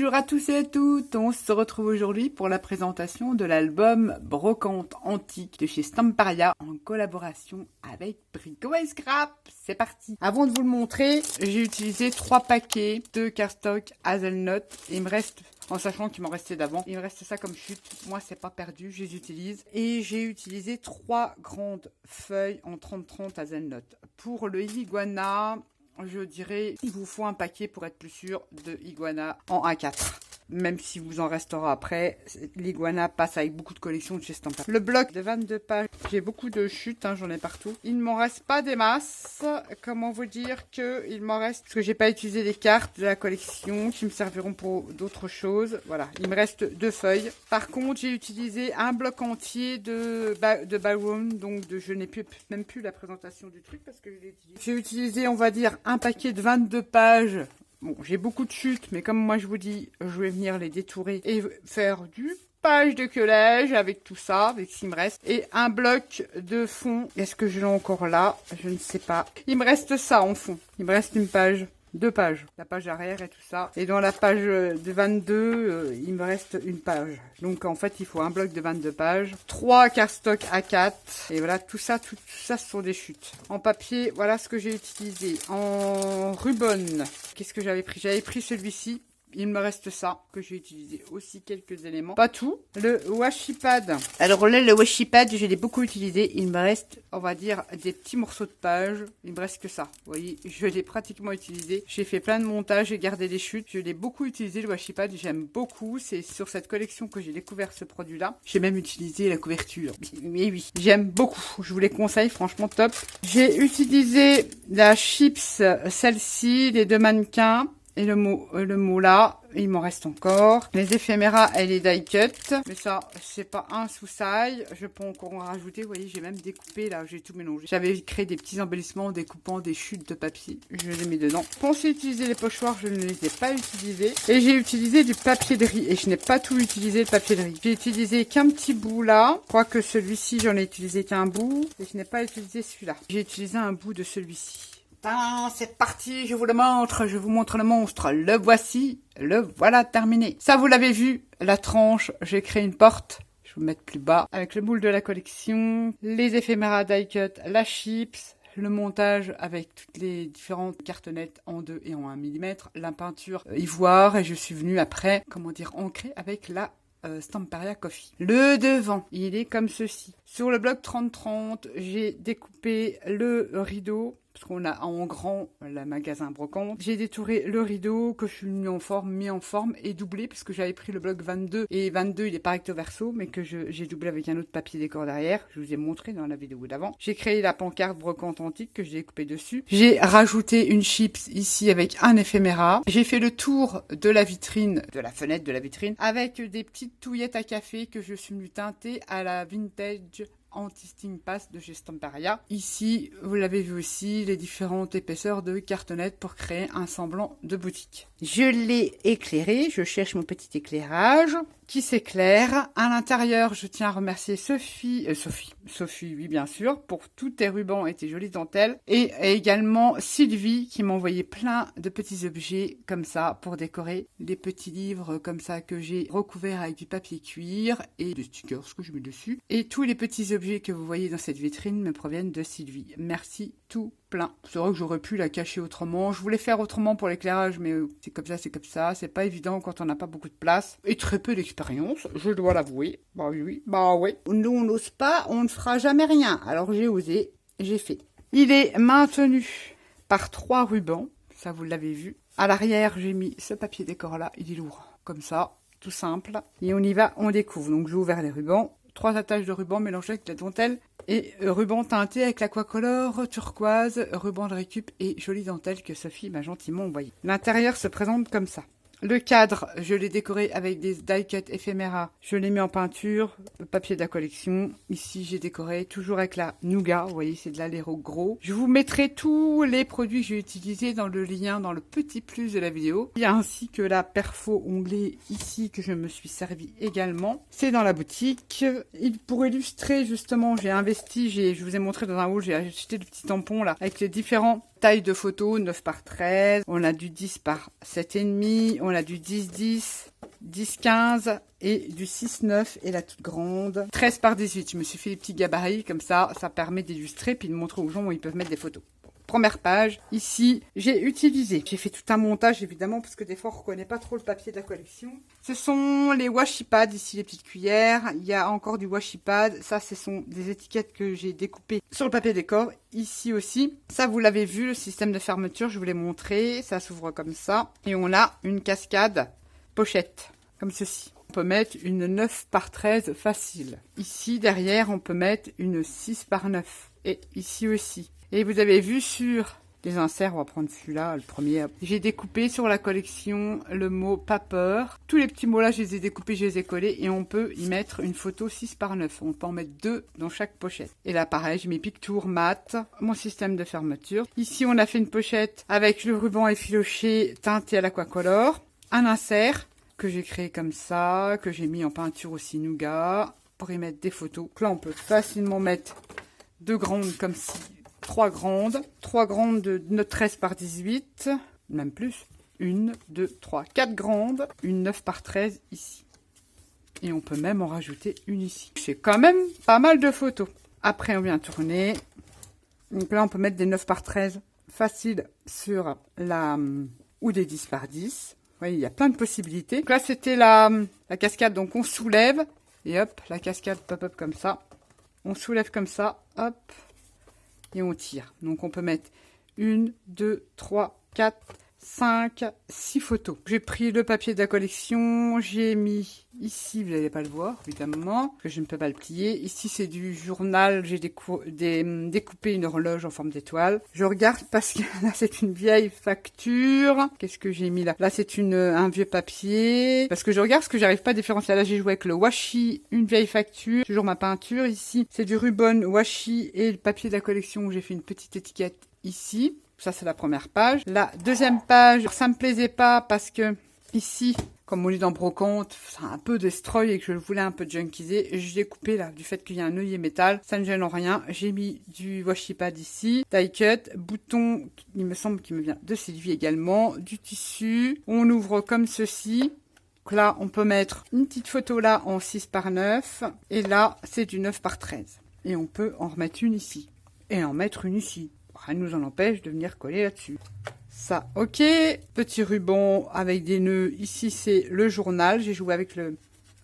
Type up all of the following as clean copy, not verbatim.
Bonjour à tous et à toutes, on se retrouve aujourd'hui pour la présentation de l'album Brocante Antique de chez Stamparia en collaboration avec Brico et Scrap. C'est parti. Avant de vous le montrer, j'ai utilisé 3 paquets de cardstock Hazelnut et il me reste, en sachant qu'il m'en restait d'avant, il me reste ça comme chute. Moi c'est pas perdu, je les utilise. Et j'ai utilisé 3 grandes feuilles en 30-30 Hazelnut. Pour le iguana, je dirais il vous faut un paquet pour être plus sûr de iguana en A4. Même si vous en restera après, l'iguana passe avec beaucoup de collections de chez Stamparia. Le bloc de 22 pages, j'ai beaucoup de chutes, j'en ai partout. Il ne m'en reste pas des masses. Comment vous dire que il m'en reste, parce que j'ai pas utilisé les cartes de la collection qui me serviront pour d'autres choses. Voilà, il me reste 2 feuilles. Par contre, j'ai utilisé un bloc entier de Ballroom, donc je n'ai même plus la présentation du truc parce que je l'ai utilisé. J'ai utilisé, on va dire, un paquet de 22 pages. Bon, j'ai beaucoup de chutes, mais comme moi je vous dis, je vais venir les détourer et faire du page de collage avec tout ça, avec ce qu'il me reste. Et un bloc de fond. Est-ce que je l'ai encore là? Je ne sais pas. Il me reste ça en fond. Il me reste une page. 2 pages. La page arrière et tout ça. Et dans la page de 22, il me reste une page. Donc en fait, il faut un bloc de 22 pages. 3 cardstock A4. Et voilà, tout ça, ce sont des chutes. En papier, voilà ce que j'ai utilisé. En ruban, qu'est-ce que j'avais pris? J'avais pris celui-ci. Il me reste ça, que j'ai utilisé aussi quelques éléments. Pas tout. Le washi pad. Alors là, le washi pad, je l'ai beaucoup utilisé. Il me reste, on va dire, des petits morceaux de page. Il me reste que ça. Vous voyez, je l'ai pratiquement utilisé. J'ai fait plein de montages, j'ai gardé les chutes. Je l'ai beaucoup utilisé, le washi pad. J'aime beaucoup. C'est sur cette collection que j'ai découvert ce produit-là. J'ai même utilisé la couverture. Mais oui, j'aime beaucoup. Je vous les conseille, franchement top. J'ai utilisé la chips, celle-ci, les 2 mannequins. Et le mot là, il m'en reste encore. Les éphéméras et les die cut. Mais ça, c'est pas un sous-saille. Je peux encore en rajouter. Vous voyez, j'ai même découpé là, j'ai tout mélangé. J'avais créé des petits embellissements en découpant des chutes de papier. Je les ai mis dedans. Je pensais utiliser les pochoirs, je ne les ai pas utilisés. Et j'ai utilisé du papier de riz. Et je n'ai pas tout utilisé le papier de riz. J'ai utilisé qu'un petit bout là. Je crois que celui-ci, j'en ai utilisé qu'un bout. Et je n'ai pas utilisé celui-là. J'ai utilisé un bout de celui-ci. C'est parti, je vous le montre, je vous montre le monstre, le voici, le voilà terminé. Ça vous l'avez vu, la tranche, j'ai créé une porte, je vais vous mettre plus bas, avec le moule de la collection, les éphéméras die cut, la chips, le montage avec toutes les différentes cartonnettes en 2 et en 1 mm, la peinture ivoire, et je suis venue après, comment dire, ancrer avec la Stamparia Coffee. Le devant, il est comme ceci. Sur le bloc 30-30, j'ai découpé le rideau, parce qu'on a en grand le magasin Brocante. J'ai détouré le rideau que je suis mis en forme et doublé, parce que j'avais pris le bloc 22, et 22 il est pas recto verso, mais que j'ai doublé avec un autre papier décor derrière. Je vous ai montré dans la vidéo d'avant. J'ai créé la pancarte Brocante Antique que j'ai découpé dessus. J'ai rajouté une chips ici avec un éphéméra. J'ai fait le tour de la vitrine, de la fenêtre de la vitrine, avec des petites touillettes à café que je suis venue teinter à la vintage anti-sting pass de chez Stamparia. Ici, vous l'avez vu aussi, les différentes épaisseurs de cartonnettes pour créer un semblant de boutique. Je l'ai éclairé, je cherche mon petit éclairage qui s'éclaire. À l'intérieur, je tiens à remercier Sophie, oui bien sûr, pour tous tes rubans et tes jolies dentelles. Et également Sylvie qui m'a envoyé plein de petits objets comme ça pour décorer des petits livres comme ça que j'ai recouverts avec du papier cuir et des stickers que je mets dessus. Et tous les petits objets que vous voyez dans cette vitrine me proviennent de Sylvie. Merci tout plein. C'est vrai que j'aurais pu la cacher autrement. Je voulais faire autrement pour l'éclairage, mais c'est comme ça, c'est comme ça. C'est pas évident quand on n'a pas beaucoup de place. Et très peu d'expérience, je dois l'avouer. Bah oui, bah ouais. Nous, on n'ose pas, on ne fera jamais rien. Alors j'ai osé, j'ai fait. Il est maintenu par 3 rubans. Ça, vous l'avez vu. À l'arrière, j'ai mis ce papier décor là. Il est lourd. Comme ça, tout simple. Et on y va, on découvre. Donc j'ai ouvert les rubans. 3 attaches de ruban mélangées avec la dentelle et ruban teinté avec l'aquacolor turquoise, ruban de récup et jolie dentelle que Sophie m'a gentiment envoyé. L'intérieur se présente comme ça. Le cadre, je l'ai décoré avec des die cut éphéméras. Je l'ai mis en peinture, le papier de la collection. Ici, j'ai décoré toujours avec la Nougat. Vous voyez, c'est de l'Alero gros. Je vous mettrai tous les produits que j'ai utilisés dans le lien, dans le petit plus de la vidéo. Il y a ainsi que la perfo onglet ici que je me suis servi également. C'est dans la boutique. Pour illustrer, justement, j'ai investi, je vous ai montré dans un haul, j'ai acheté le petit tampon là, avec les différents taille de photo, 9 par 13. On a du 10 par 7,5. On a du 10-10, 10-15 et du 6-9 et la toute grande. 13 par 18. Je me suis fait les petits gabarits comme ça. Ça permet d'illustrer puis de montrer aux gens où ils peuvent mettre des photos. Première page, ici, j'ai fait tout un montage évidemment parce que des fois on ne reconnaît pas trop le papier de la collection. Ce sont les washi pads, ici les petites cuillères, il y a encore du washi pad, ça ce sont des étiquettes que j'ai découpées sur le papier décor, ici aussi. Ça vous l'avez vu, le système de fermeture, je vous l'ai montré, ça s'ouvre comme ça. Et on a une cascade pochette, comme ceci. On peut mettre une 9 par 13 facile. Ici derrière on peut mettre une 6 par 9 et ici aussi. Et vous avez vu sur les inserts, on va prendre celui-là, le premier. J'ai découpé sur la collection le mot pas peur. Tous les petits mots là, je les ai découpés, je les ai collés et on peut y mettre une photo 6 par 9. On peut en mettre 2 dans chaque pochette. Et là, pareil, j'ai mes Pictour mat, mon système de fermeture. Ici, on a fait une pochette avec le ruban effiloché teinté à l'aquacolor. Un insert que j'ai créé comme ça, que j'ai mis en peinture aussi nougat pour y mettre des photos. Donc là, on peut facilement mettre 2 grandes comme ci. 3 grandes de 13 par 18, même plus, 1, 2, 3, 4 grandes, une 9 par 13 ici. Et on peut même en rajouter une ici. C'est quand même pas mal de photos. Après, on vient tourner. Donc là, on peut mettre des 9 par 13 faciles sur la... ou des 10 par 10. Vous voyez, il y a plein de possibilités. Donc là, c'était la cascade, donc on soulève. Et hop, la cascade pop-up comme ça. On soulève comme ça, hop. Et on tire. Donc on peut mettre 1, 2, 3, 4, 5, 6 photos. J'ai pris le papier de la collection, j'ai mis ici, vous n'allez pas le voir évidemment, parce que je ne peux pas le plier. Ici c'est du journal, j'ai découpé une horloge en forme d'étoile. Je regarde parce que là c'est une vieille facture. Qu'est-ce que j'ai mis là? Là c'est un vieux papier. Parce que je regarde ce que j'arrive pas à différencier. Là j'ai joué avec le washi, une vieille facture, toujours ma peinture. Ici c'est du ruban washi et le papier de la collection où j'ai fait une petite étiquette ici. Ça, c'est la première page. La deuxième page, ça me plaisait pas parce que ici, comme on est dans brocante, c'est un peu destroy et que je le voulais un peu junkiser. Je l'ai coupé là, du fait qu'il y a un œillet métal. Ça ne gêne en rien. J'ai mis du washi pad ici. Die cut, bouton, il me semble qu'il me vient de Sylvie également. Du tissu. On ouvre comme ceci. Donc là, on peut mettre une petite photo là en 6 par 9. Et là, c'est du 9 par 13. Et on peut en remettre une ici. Et en mettre une ici. Rien ne nous en empêche de venir coller là-dessus. Ça, ok. Petit ruban avec des nœuds. Ici, c'est le journal. J'ai joué avec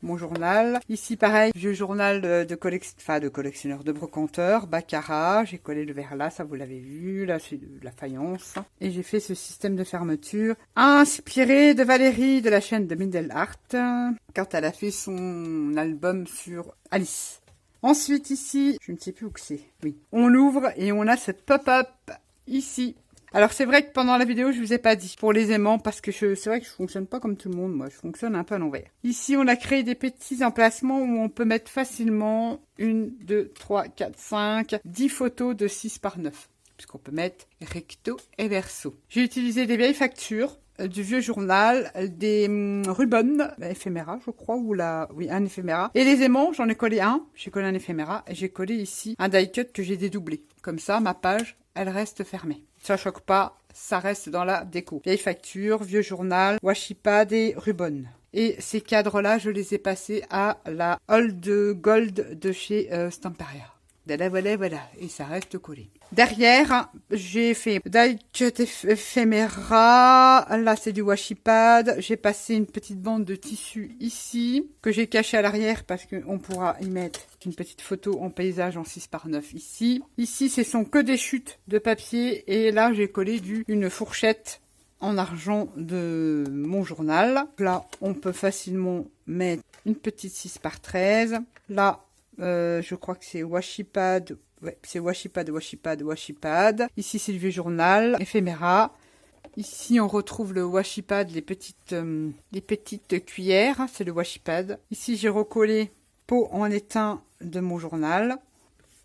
mon journal. Ici, pareil, vieux journal de collectionneur, de brocanteur. Baccarat. J'ai collé le verre là, ça vous l'avez vu. Là, c'est de la faïence. Et j'ai fait ce système de fermeture inspiré de Valérie de la chaîne de Mindel Art quand elle a fait son album sur Alice. Ensuite, ici, je ne sais plus où que c'est. Oui. On l'ouvre et on a cette pop-up ici. Alors, c'est vrai que pendant la vidéo, je vous ai pas dit pour les aimants parce que c'est vrai que je fonctionne pas comme tout le monde. Moi, je fonctionne un peu à l'envers. Ici, on a créé des petits emplacements où on peut mettre facilement 1, 2, 3, 4, 5, 10 photos de 6 par 9. Puisqu'on peut mettre recto et verso. J'ai utilisé des vieilles factures. Du vieux journal, des rubans éphéméra, je crois, oui, un éphéméra. Et les aimants, j'en ai collé un. J'ai collé un éphéméra et j'ai collé ici un die cut que j'ai dédoublé. Comme ça, ma page, elle reste fermée. Ça choque pas, ça reste dans la déco. Vieille facture, vieux journal, washi pad et rubans. Et ces cadres-là, je les ai passés à la Old Gold de chez Stamperia. Voilà, et ça reste collé. Derrière, j'ai fait die cut éphéméra. Là, c'est du washi pad. J'ai passé une petite bande de tissu ici, que j'ai caché à l'arrière parce qu'on pourra y mettre une petite photo en paysage en 6 par 9 ici. Ici, ce sont que des chutes de papier. Et là, j'ai collé une fourchette en argent de mon journal. Là, on peut facilement mettre une petite 6 par 13. Là, je crois que c'est washi pad. Ouais, c'est washi pad. Ici, c'est le vieux journal, éphéméra. Ici, on retrouve le washi pad, les petites cuillères. C'est le washi pad. Ici, j'ai recollé pot en étain de mon journal.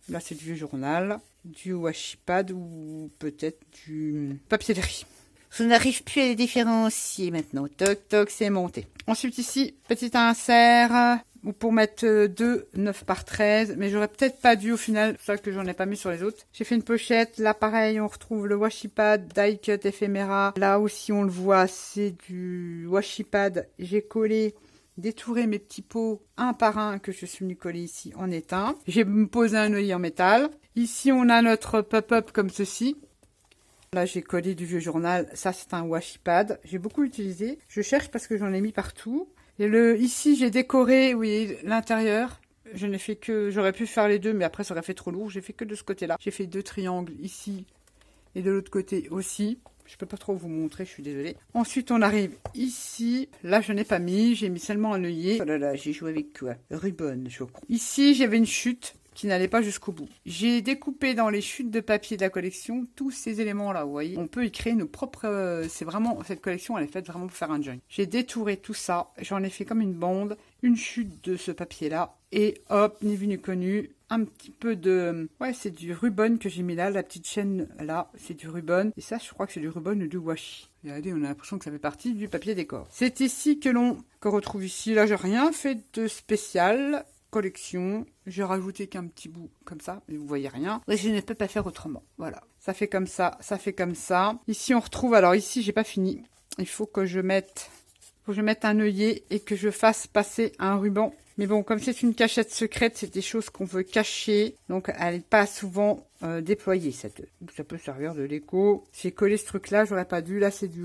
Là, c'est du vieux journal, du washi pad ou peut-être du papier de riz. Je n'arrive plus à les différencier maintenant. Toc, toc, c'est monté. Ensuite, ici, petit insert. ou pour mettre 2 9 par 13, mais j'aurais peut-être pas dû au final, c'est pour ça que j'en ai pas mis sur les autres. J'ai fait une pochette, là pareil, on retrouve le washi pad die cut ephemera. Là aussi on le voit, c'est du washi pad. J'ai collé, détouré mes petits pots un par un que je suis venu coller ici en étain. J'ai posé un œillet en métal. Ici on a notre pop-up comme ceci. Là, j'ai collé du vieux journal. Ça, c'est un washi pad. J'ai beaucoup utilisé. Je cherche parce que j'en ai mis partout. Et ici, j'ai décoré, oui, l'intérieur. Je n'ai fait que, j'aurais pu faire les deux, mais après, ça aurait fait trop lourd. J'ai fait que de ce côté-là. J'ai fait 2 triangles ici et de l'autre côté aussi. Je peux pas trop vous montrer, je suis désolée. Ensuite, on arrive ici. Là, je n'ai pas mis. J'ai mis seulement un œillet. Oh là là, j'ai joué avec quoi? Ribbon, je crois. Ici, j'avais une chute qui n'allait pas jusqu'au bout. J'ai découpé dans les chutes de papier de la collection tous ces éléments-là, vous voyez. On peut y créer nos propres... c'est vraiment... Cette collection, elle est faite vraiment pour faire un joint. J'ai détouré tout ça. J'en ai fait comme une bande. Une chute de ce papier-là. Et hop, ni vu ni connu. Un petit peu de... Ouais, c'est du ruban que j'ai mis là. La petite chaîne, là, c'est du ruban. Et ça, je crois que c'est du ruban ou du washi. Regardez, on a l'impression que ça fait partie du papier décor. C'est ici qu'on retrouve ici. Là, j'ai rien fait de spécial. Collection, j'ai rajouté qu'un petit bout comme ça, mais vous voyez rien. Et je ne peux pas faire autrement. Voilà, ça fait comme ça, ça fait comme ça. Ici on retrouve, alors ici j'ai pas fini. Il faut que je mette, un œillet et que je fasse passer un ruban. Mais bon, comme c'est une cachette secrète, c'est des choses qu'on veut cacher. Donc, elle n'est pas souvent déployée, cette. Ça peut servir de déco. J'ai collé ce truc-là, j'aurais pas dû. Là, c'est du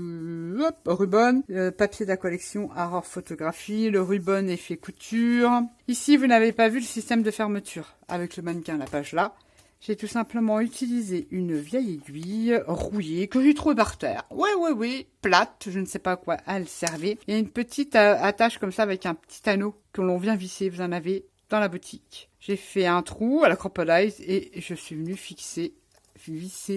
ruban. Papier de la collection Aurore Photographie. Le ruban effet couture. Ici, vous n'avez pas vu le système de fermeture avec le mannequin, la page là. J'ai tout simplement utilisé une vieille aiguille rouillée que j'ai trouvée par terre. Ouais, plate, je ne sais pas à quoi elle servait. Et une petite attache comme ça avec un petit anneau que l'on vient visser, vous en avez dans la boutique. J'ai fait un trou à la Crocodile et je suis venue visser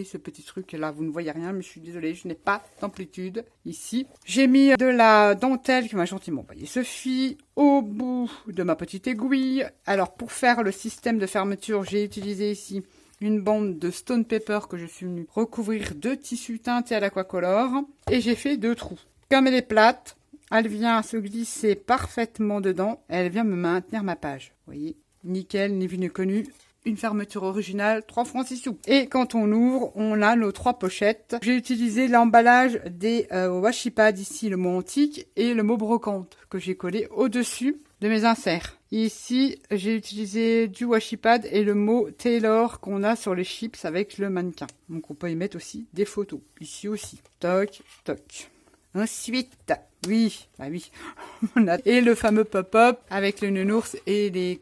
ce petit truc là. Vous ne voyez rien, mais je suis désolée, je n'ai pas d'amplitude ici. J'ai mis de la dentelle qui m'a gentiment envoyé Sophie au bout de ma petite aiguille. Alors pour faire le système de fermeture, j'ai utilisé ici une bande de stone paper que je suis venue recouvrir de tissu teinté à l'aquacolor et j'ai fait 2 trous. Comme elle est plate, elle vient se glisser parfaitement dedans. Elle vient me maintenir ma page. Vous voyez, nickel, ni vu ni connu. Une fermeture originale, 3 francs 6 sous. Et quand on ouvre, on a nos 3 pochettes. J'ai utilisé l'emballage des washi pad ici, le mot antique, et le mot brocante que j'ai collé au-dessus de mes inserts. Ici, j'ai utilisé du washi pad et le mot Taylor qu'on a sur les chips avec le mannequin. Donc on peut y mettre aussi des photos. Ici aussi. Toc, toc. Ensuite, oui, bah oui, on a et le fameux pop-up avec le nounours et les,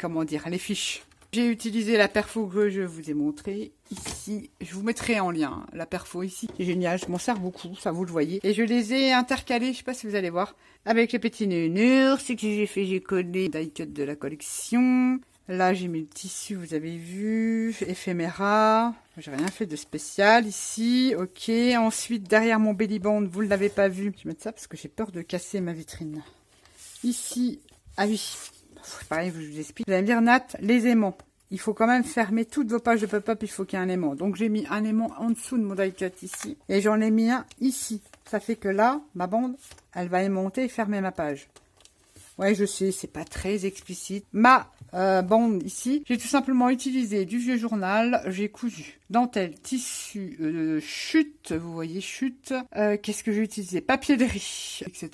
les fiches. J'ai utilisé la perfo que je vous ai montré ici. Je vous mettrai en lien la perfo ici. C'est génial, je m'en sers beaucoup, ça vous le voyez. Et je les ai intercalés, je sais pas si vous allez voir, avec les petits nounours. C'est que j'ai collé die cut de la collection. Là, j'ai mis le tissu, vous avez vu, éphéméra. J'ai rien fait de spécial ici. Ok, ensuite, derrière mon belly band, vous ne l'avez pas vu. Je vais mettre ça parce que j'ai peur de casser ma vitrine. Ici, ah oui. Pareil, je vous explique. Vous allez me dire, Nat, les aimants. Il faut quand même fermer toutes vos pages de pop-up, il faut qu'il y ait un aimant. Donc j'ai mis un aimant en dessous de mon die cut ici. Et j'en ai mis un ici. Ça fait que là, ma bande, elle va aimanter et fermer ma page. Ouais, je sais, c'est pas très explicite. Ma bande ici, j'ai tout simplement utilisé du vieux journal. J'ai cousu dentelle, tissu, chute, vous voyez, chute. Qu'est-ce que j'ai utilisé? Papier de riz, etc.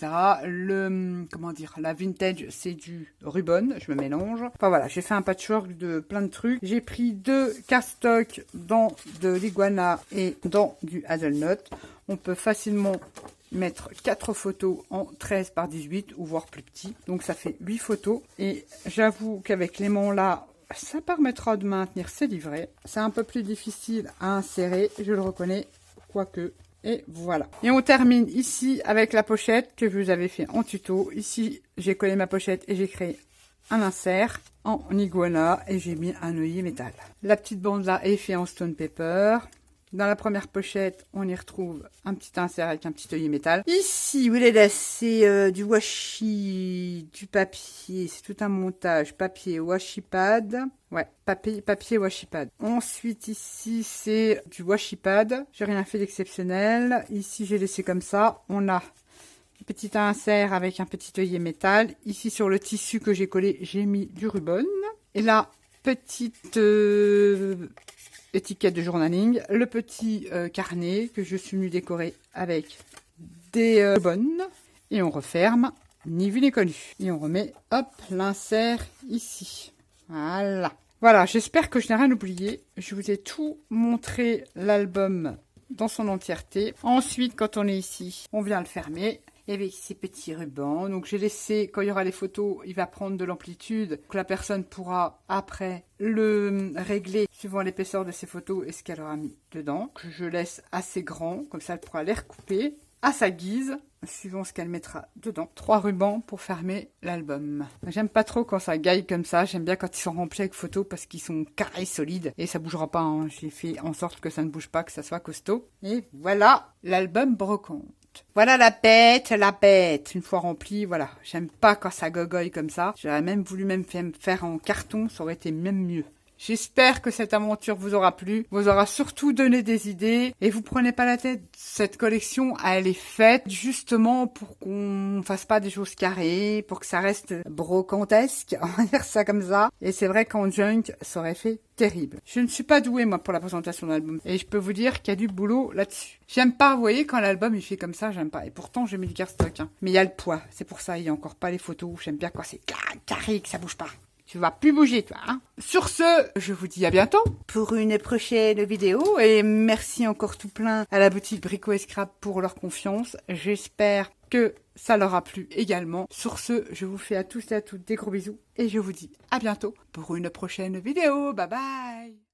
La vintage, c'est du ruban, je me mélange. Enfin voilà, j'ai fait un patchwork de plein de trucs. J'ai pris 2 cardstock dans de l'iguana et dans du hazelnut. On peut facilement mettre 4 photos en 13 par 18 ou voire plus petit. Donc ça fait 8 photos. Et j'avoue qu'avec l'aimant là, ça permettra de maintenir ces livrets. C'est un peu plus difficile à insérer, je le reconnais, quoique. Et voilà. Et on termine ici avec la pochette que je vous avais fait en tuto. Ici, j'ai collé ma pochette et j'ai créé un insert en iguana et j'ai mis un œillet métal. La petite bande là est faite en stone paper. Dans la première pochette, on y retrouve un petit insert avec un petit œillet métal. Ici, vous voulez là, c'est du washi, du papier, c'est tout un montage. Papier washi pad. Ouais, papier washi pad. Ensuite, ici, c'est du washi pad. J'ai rien fait d'exceptionnel. Ici, j'ai laissé comme ça. On a Petit insert avec un petit œillet métal. Ici, sur le tissu que j'ai collé, j'ai mis du ruban. Et là, petite étiquette de journaling. Le petit carnet que je suis venue décorer avec des bonnes. Et on referme, ni vu ni connu. Et on remet, hop, l'insert ici. Voilà. Voilà, j'espère que je n'ai rien oublié. Je vous ai tout montré l'album dans son entièreté. Ensuite, quand on est ici, on vient le fermer avec ces petits rubans. Donc j'ai laissé, quand il y aura les photos, il va prendre de l'amplitude, que la personne pourra après le régler suivant l'épaisseur de ses photos et ce qu'elle aura mis dedans. Que je laisse assez grand, comme ça elle pourra les recouper à sa guise, suivant ce qu'elle mettra dedans. 3 rubans pour fermer l'album. J'aime pas trop quand ça gaille comme ça, j'aime bien quand ils sont remplis avec photos parce qu'ils sont carrés, solides, et ça bougera pas, hein. J'ai fait en sorte que ça ne bouge pas, que ça soit costaud. Et voilà l'album brocante. Voilà la bête, une fois remplie, voilà. J'aime pas quand ça gogoille comme ça. J'aurais même voulu faire en carton, ça aurait été même mieux. J'espère que cette aventure vous aura plu, vous aura surtout donné des idées, et vous prenez pas la tête. Cette collection, elle est faite justement pour qu'on fasse pas des choses carrées, pour que ça reste brocantesque, on va dire ça comme ça. Et c'est vrai qu'en junk, ça aurait fait terrible. Je ne suis pas douée, moi, pour la présentation d'album. Et je peux vous dire qu'il y a du boulot là-dessus. J'aime pas, vous voyez, quand l'album il fait comme ça, j'aime pas. Et pourtant, j'ai mis du cardstock, hein. Mais il y a le poids. C'est pour ça, il y a encore pas les photos. J'aime bien quand c'est carré, que ça bouge pas. Tu vas plus bouger, toi, hein. Sur ce, je vous dis à bientôt pour une prochaine vidéo. Et merci encore tout plein à la boutique Brico et Scrap pour leur confiance. J'espère que ça leur a plu également. Sur ce, je vous fais à tous et à toutes des gros bisous. Et je vous dis à bientôt pour une prochaine vidéo. Bye bye.